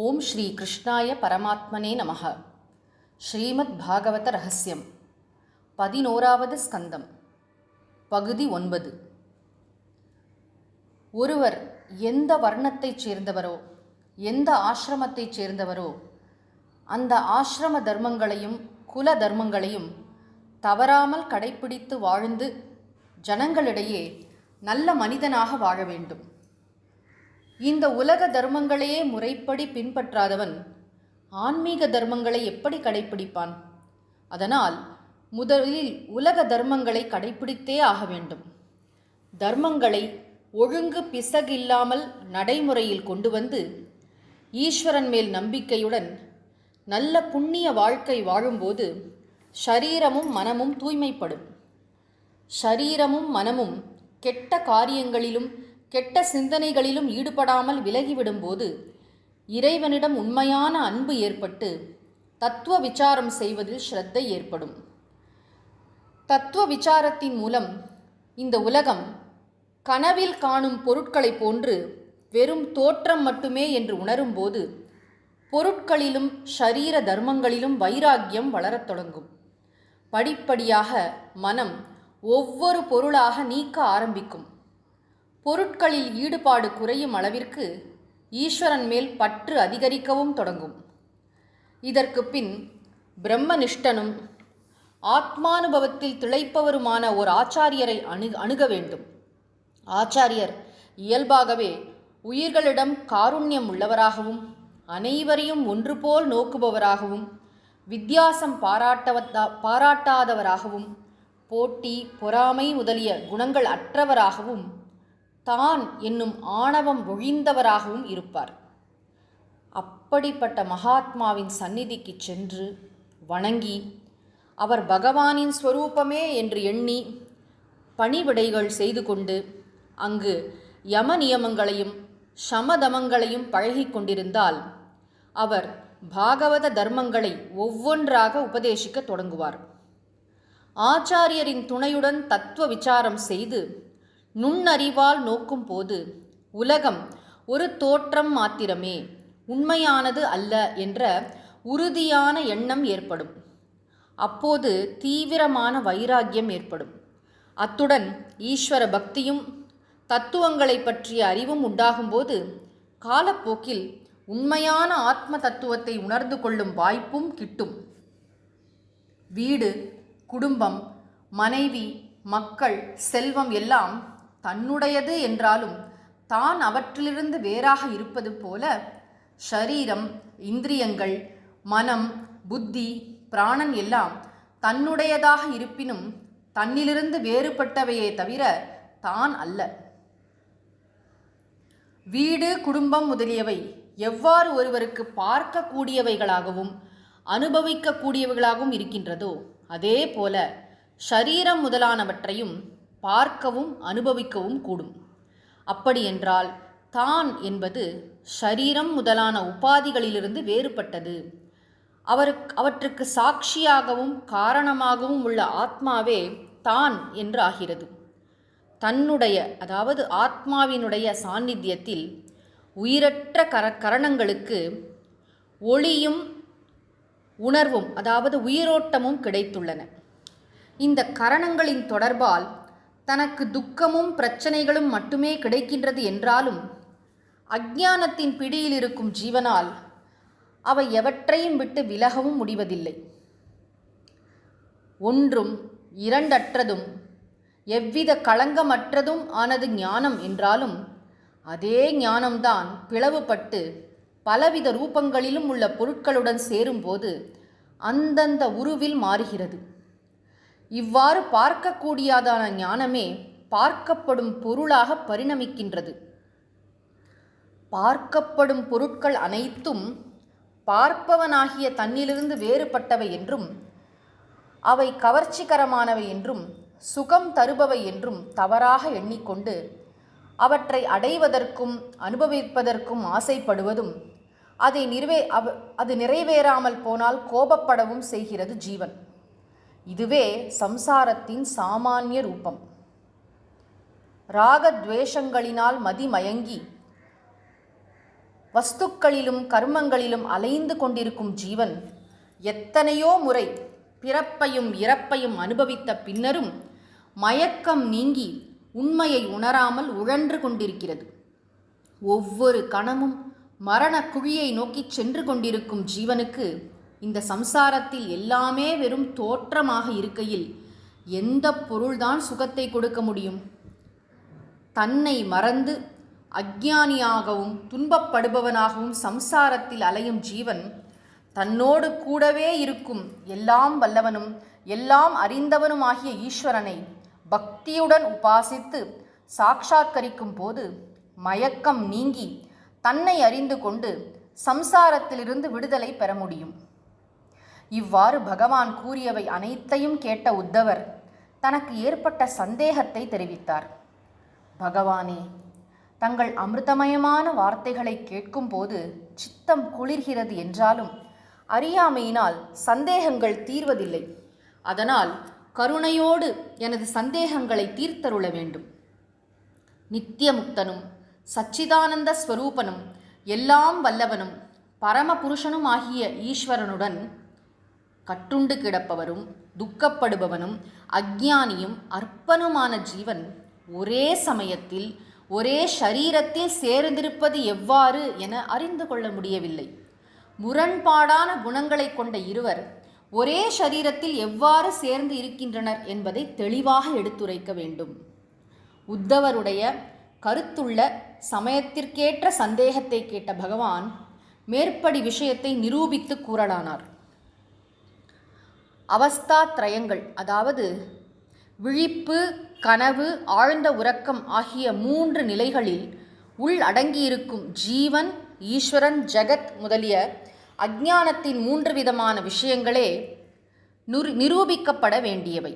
ஓம் ஸ்ரீ கிருஷ்ணாய பரமாத்மனே நமஹ. ஸ்ரீமத் பாகவத ரகசியம் 11வது ஸ்கந்தம், பகுதி 9. ஒருவர் எந்த வர்ணத்தைச் சேர்ந்தவரோ, எந்த ஆசிரமத்தைச் சேர்ந்தவரோ, அந்த ஆசிரம தர்மங்களையும் குல தர்மங்களையும் தவறாமல் கடைப்பிடித்து வாழ்ந்து ஜனங்களிடையே நல்ல மனிதனாக வாழ வேண்டும். இந்த உலக தர்மங்களையே முறைப்படி பின்பற்றாதவன் ஆன்மீக தர்மங்களை எப்படி கடைப்பிடிப்பான்? அதனால் முதலில் உலக தர்மங்களை கடைப்பிடித்தே ஆக வேண்டும். தர்மங்களை ஒழுங்கு பிசகில்லாமல் நடைமுறையில் கொண்டு வந்து ஈஸ்வரன் மேல் நம்பிக்கையுடன் நல்ல புண்ணிய வாழ்க்கை வாழும்போது ஷரீரமும் மனமும் தூய்மைப்படும். ஷரீரமும் மனமும் கெட்ட காரியங்களிலும் கெட்ட சிந்தனைகளிலும் ஈடுபடாமல் விலகிவிடும்போது இறைவனிடம் உண்மையான அன்பு ஏற்பட்டு தத்துவ விசாரம் செய்வதில் ஸ்ரத்தை ஏற்படும். தத்துவ விசாரத்தின் மூலம் இந்த உலகம் கனவில் காணும் பொருட்களைப் போன்று வெறும் தோற்றம் மட்டுமே என்று உணரும்போது பொருட்களிலும் ஷரீர தர்மங்களிலும் வைராக்கியம் வளரத் தொடங்கும். படிப்படியாக மனம் ஒவ்வொரு பொருளாக நீக்க ஆரம்பிக்கும். பொருட்களில் ஈடுபாடு குறையும் அளவிற்கு ஈஸ்வரன் மேல் பற்று அதிகரிக்கவும் தொடங்கும். இதற்கு பின் பிரம்மனிஷ்டனும் ஆத்மானுபவத்தில் திளைப்பவருமான ஒரு ஆச்சாரியரை அணுக வேண்டும். ஆச்சாரியர் இயல்பாகவே உயிர்களிடம் காருண்யம் உள்ளவராகவும் அனைவரையும் ஒன்று போல் நோக்குபவராகவும் வித்தியாசம் பாராட்டாதவராகவும் போட்டி பொறாமை முதலிய குணங்கள் அற்றவராகவும் தான் என்னும் ஆணவம் ஒழிந்தவராகவும் இருப்பார். அப்படிப்பட்ட மகாத்மாவின் சந்நிதிக்கு சென்று வணங்கி அவர் பகவானின் ஸ்வரூபமே என்று எண்ணி பணிவிடைகள் செய்து கொண்டு அங்கு யம நியமங்களையும் சமதமங்களையும் பழகி கொண்டிருந்தால் அவர் பாகவத தர்மங்களை ஒவ்வொன்றாக உபதேசிக்க தொடங்குவார். ஆச்சாரியரின் துணையுடன் தத்துவ விசாரம் செய்து நுண்ணறிவால் நோக்கும் போது உலகம் ஒரு தோற்றம் மாத்திரமே, உண்மையானது அல்ல என்ற உறுதியான எண்ணம் ஏற்படும். அப்போது தீவிரமான வைராக்கியம் ஏற்படும். அத்துடன் ஈஸ்வர பக்தியும் தத்துவங்களை பற்றிய அறிவும் உண்டாகும்போது காலப்போக்கில் உண்மையான ஆத்ம தத்துவத்தை உணர்ந்து கொள்ளும் வாய்ப்பும் கிட்டும். வீடு, குடும்பம், மனைவி, மக்கள், செல்வம் எல்லாம் தன்னுடையது என்றாலும் தான் அவற்றிலிருந்து வேறாக இருப்பது போல ஷரீரம், இந்திரியங்கள், மனம், புத்தி, பிராணன் எல்லாம் தன்னுடையதாக இருப்பினும் தன்னிலிருந்து வேறுபட்டவையே தவிர தான் அல்ல. வீடு, குடும்பம் முதலியவை எவ்வாறு ஒருவருக்கு பார்க்கக்கூடியவைகளாகவும் அனுபவிக்கக்கூடியவைகளாகவும் இருக்கின்றதோ அதே போல ஷரீரம் முதலானவற்றையும் பார்க்கவும் அனுபவிக்கவும் கூடும். அப்படியென்றால் தான் என்பது ஷரீரம் முதலான உபாதிகளிலிருந்து வேறுபட்டது. அவற்றுக்கு சாட்சியாகவும் காரணமாகவும் உள்ள ஆத்மாவே தான் என்று ஆகிறது. தன்னுடைய அதாவது ஆத்மாவினுடைய சாநித்தியத்தில் உயிரற்ற கரணங்களுக்கு ஒளியும் உணர்வும் அதாவது உயிரோட்டமும் கிடைத்துள்ளன. இந்த கரணங்களின் தொடர்பால் தனக்கு துக்கமும் பிரச்சனைகளும் மட்டுமே கிடைக்கின்றது என்றாலும் அஞ்ஞானத்தின் பிடியில் இருக்கும் ஜீவனால் அவை எவற்றையும் விட்டு விலகவும் முடிவதில்லை. ஒன்றும் இரண்டற்றதும் எவ்வித களங்கமற்றதும் ஆனது ஞானம் என்றாலும் அதே ஞானம்தான் பிளவுபட்டு பலவித ரூபங்களிலும் உள்ள பொருட்களுடன் சேரும்போது அந்தந்த உருவில் மாறுகிறது. இவ்வாறு பார்க்கக்கூடியதான ஞானமே பார்க்கப்படும் பொருளாக பரிணமிக்கின்றது. பார்க்கப்படும் பொருட்கள் அனைத்தும் பார்ப்பவனாகிய தன்னிலிருந்து வேறுபட்டவை என்றும் அவை கவர்ச்சிகரமானவை என்றும் சுகம் தருபவை என்றும் தவறாக எண்ணிக்கொண்டு அவற்றை அடைவதற்கும் அனுபவிப்பதற்கும் ஆசைப்படுவதும் அது நிறைவேறாமல் போனால் கோபப்படவும் செய்கிறது ஜீவன். இதுவே சம்சாரத்தின் சாமானிய ரூபம். ராகத்வேஷங்களினால் மதிமயங்கி வஸ்துக்களிலும் கர்மங்களிலும் அலைந்து கொண்டிருக்கும் ஜீவன் எத்தனையோ முறை பிறப்பையும் இறப்பையும் அனுபவித்த பின்னரும் மயக்கம் நீங்கி உண்மையை உணராமல் உழன்று கொண்டிருக்கிறது. ஒவ்வொரு கணமும் மரண குழியை நோக்கி சென்று கொண்டிருக்கும் ஜீவனுக்கு இந்த சம்சாரத்தில் எல்லாமே வெறும் தோற்றமாக இருக்கையில் எந்த பொருள்தான் சுகத்தை கொடுக்க முடியும்? தன்னை மறந்து அஞ்ஞானியாகவும் துன்பப்படுபவனாகவும் சம்சாரத்தில் அலையும் ஜீவன் தன்னோடு கூடவே இருக்கும் எல்லாம் வல்லவனும் எல்லாம் அறிந்தவனும் ஆகிய ஈஸ்வரனை பக்தியுடன் உபாசித்து சாட்சாத்கரிக்கும் போது மயக்கம் நீங்கி தன்னை அறிந்து கொண்டு சம்சாரத்திலிருந்து விடுதலை பெற முடியும். இவ்வாறு பகவான் கூறியவை அனைத்தையும் கேட்ட உத்தவர் தனக்கு ஏற்பட்ட சந்தேகத்தை தெரிவித்தார். பகவானே, தங்கள் அமிர்தமயமான வார்த்தைகளை கேட்கும்போது சித்தம் குளிர்கிறது என்றாலும் அறியாமையினால் சந்தேகங்கள் தீர்வதில்லை. அதனால் கருணையோடு எனது சந்தேகங்களை தீர்த்தருள வேண்டும். நித்தியமுக்தனும் சச்சிதானந்த ஸ்வரூபனும் எல்லாம் வல்லவனும் பரமபுருஷனும் ஆகிய ஈஸ்வரனுடன் கட்டுண்டு கிடப்பவரும் துக்கப்படுபவனும் அஞ்ஞானியும் அற்பனுமான ஜீவன் ஒரே சமயத்தில் ஒரே ஷரீரத்தில் சேர்ந்திருப்பது எவ்வாறு என அறிந்து கொள்ள முடியவில்லை. முரண்பாடான குணங்களை கொண்ட இருவர் ஒரே ஷரீரத்தில் எவ்வாறு சேர்ந்து இருக்கின்றனர் என்பதை தெளிவாக எடுத்துரைக்க வேண்டும். உத்தவருடைய கருத்துள்ள சமயத்திற்கேற்ற சந்தேகத்தை கேட்ட பகவான் மேற்படி விஷயத்தை நிரூபித்து கூறலானார். அவஸ்தா திரயங்கள், அதாவது விழிப்பு, கனவு, ஆழ்ந்த உறக்கம் ஆகிய 3 நிலைகளில் உள் அடங்கியிருக்கும் ஜீவன், ஈஸ்வரன், ஜகத் முதலிய அஞ்ஞானத்தின் 3 விதமான விஷயங்களே நிரூபிக்கப்பட வேண்டியவை.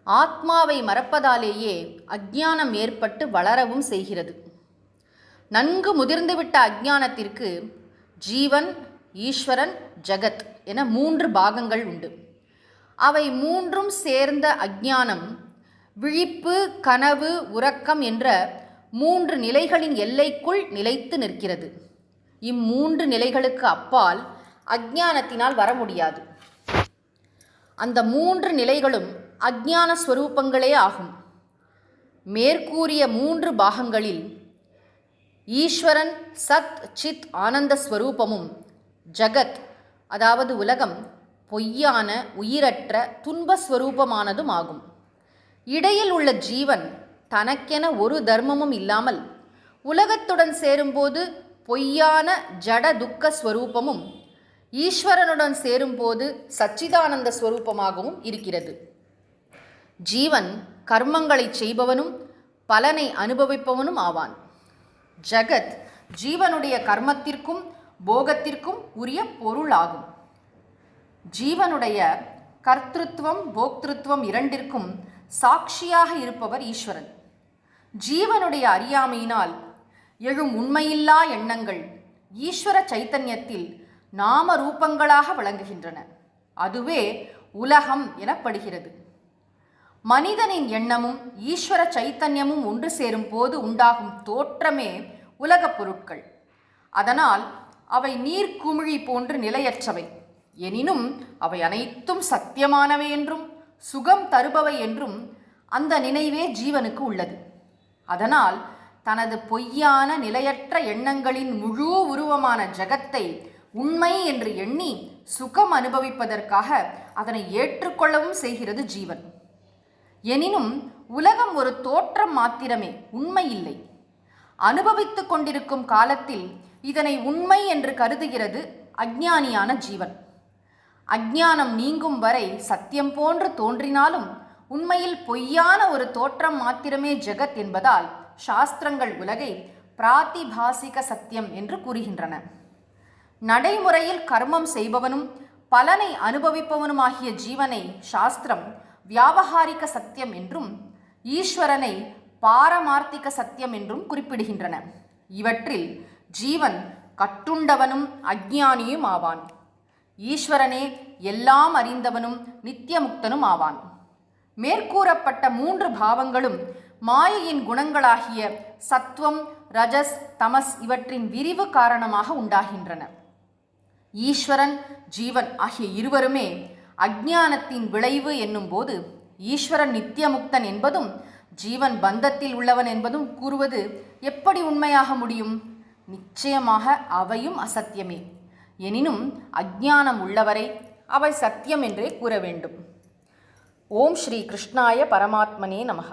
ஆத்மாவை மறப்பதாலேயே அஞ்ஞானம் ஏற்பட்டு வளரவும் செய்கிறது. நன்கு முதிர்ந்துவிட்ட அஞ்ஞானத்திற்கு ஜீவன், ஈஸ்வரன், ஜகத் என 3 பாகங்கள் உண்டு. அவை 3ம் சேர்ந்த அஞ்ஞானம் விழிப்பு, கனவு, உறக்கம் என்ற 3 நிலைகளின் எல்லைக்குள் நிலைத்து நிற்கிறது. இம்3 நிலைகளுக்கு அப்பால் அஞ்ஞானத்தினால் வர முடியாது. அந்த 3 நிலைகளும் அஞ்ஞான ஸ்வரூபங்களே ஆகும். மேற்கூறிய 3 பாகங்களில் ஈஸ்வரன் சத் சித் ஆனந்த ஸ்வரூபமும் ஜகத் அதாவது உலகம் பொய்யான உயிரற்ற துன்பஸ்வரூபமானதும் ஆகும். இடையில் உள்ள ஜீவன் தனக்கென ஒரு தர்மமும் இல்லாமல் உலகத்துடன் சேரும்போது பொய்யான ஜட துக்க ஸ்வரூபமும் ஈஸ்வரனுடன் சேரும்போது சச்சிதானந்த ஸ்வரூபமாகவும் இருக்கிறது. ஜீவன் கர்மங்களை செய்பவனும் பலனை அனுபவிப்பவனும் ஆவான். ஜகத் ஜீவனுடைய கர்மத்திற்கும் போகத்திற்கும் உரிய பொருளாகும். ஜீவனுடைய கர்த்திருவம் போக்திருத்துவம் இரண்டிற்கும் சாட்சியாக இருப்பவர் ஈஸ்வரன். ஜீவனுடைய அறியாமையினால் எழும் உண்மையில்லா எண்ணங்கள் ஈஸ்வர சைத்தன்யத்தில் நாம ரூபங்களாக விளங்குகின்றன. அதுவே உலகம் எனப்படுகிறது. மனிதனின் எண்ணமும் ஈஸ்வர சைத்தன்யமும் ஒன்று சேரும் போது உண்டாகும் தோற்றமே உலகப் பொருட்கள். அதனால் அவை நீர்க்குமிழி போன்று நிலையற்றவை. எனினும் அவை அனைத்தும் சத்தியமானவை என்றும் சுகம் தருபவை என்றும் அந்த நினைவே ஜீவனுக்கு உள்ளது. அதனால் தனது பொய்யான நிலையற்ற எண்ணங்களின் முழு உருவமான ஜகத்தை உண்மை என்று எண்ணி சுகம் அனுபவிப்பதற்காக அதனை ஏற்றுக்கொள்ளவும் செய்கிறது ஜீவன். எனினும் உலகம் ஒரு தோற்றம் மாத்திரமே, உண்மை இல்லை. அனுபவித்து கொண்டிருக்கும் காலத்தில் இதனை உண்மை என்று கருதுகிறது அஞ்ஞானியான ஜீவன். அஞ்ஞானம் நீங்கும் வரை சத்தியம் போன்று தோன்றினாலும் உண்மையில் பொய்யான ஒரு தோற்றம் மாத்திரமே ஜெகத் என்பதால் சாஸ்திரங்கள் உலகை பிராதிபாசிக சத்தியம் என்று கூறுகின்றன. நடைமுறையில் கர்மம் செய்பவனும் பலனை அனுபவிப்பவனுமாகிய ஜீவனை சாஸ்திரம் வியாவகாரிக சத்தியம் என்றும் ஈஸ்வரனை பாரமார்த்திக சத்தியம் என்றும் குறிப்பிடுகின்றன. இவற்றில் ஜீவன் கட்டுண்டவனும் அஞ்ஞானியும் ஆவான். ஈஸ்வரனே எல்லாம் அறிந்தவனும் நித்தியமுக்தனும் ஆவான். மேற்கூறப்பட்ட 3 பாவங்களும் மாயையின் குணங்களாகிய சத்துவம், ரஜஸ், தமஸ் இவற்றின் விரிவு காரணமாக உண்டாகின்றன. ஈஸ்வரன், ஜீவன் ஆகிய இருவருமே அஞ்ஞானத்தின் விளைவு என்னும்போது ஈஸ்வரன் நித்தியமுக்தன் என்பதும் ஜீவன் பந்தத்தில் உள்ளவன் என்பதும் கூறுவது எப்படி உண்மையாக முடியும்? நிச்சயமாக அவையும் அசத்தியமே. எனினும் அஞ்ஞானம் உள்ளவரை அவை சத்தியம் என்றே கூற வேண்டும். ஓம் ஸ்ரீ கிருஷ்ணாய பரமாத்மனே நமஹ.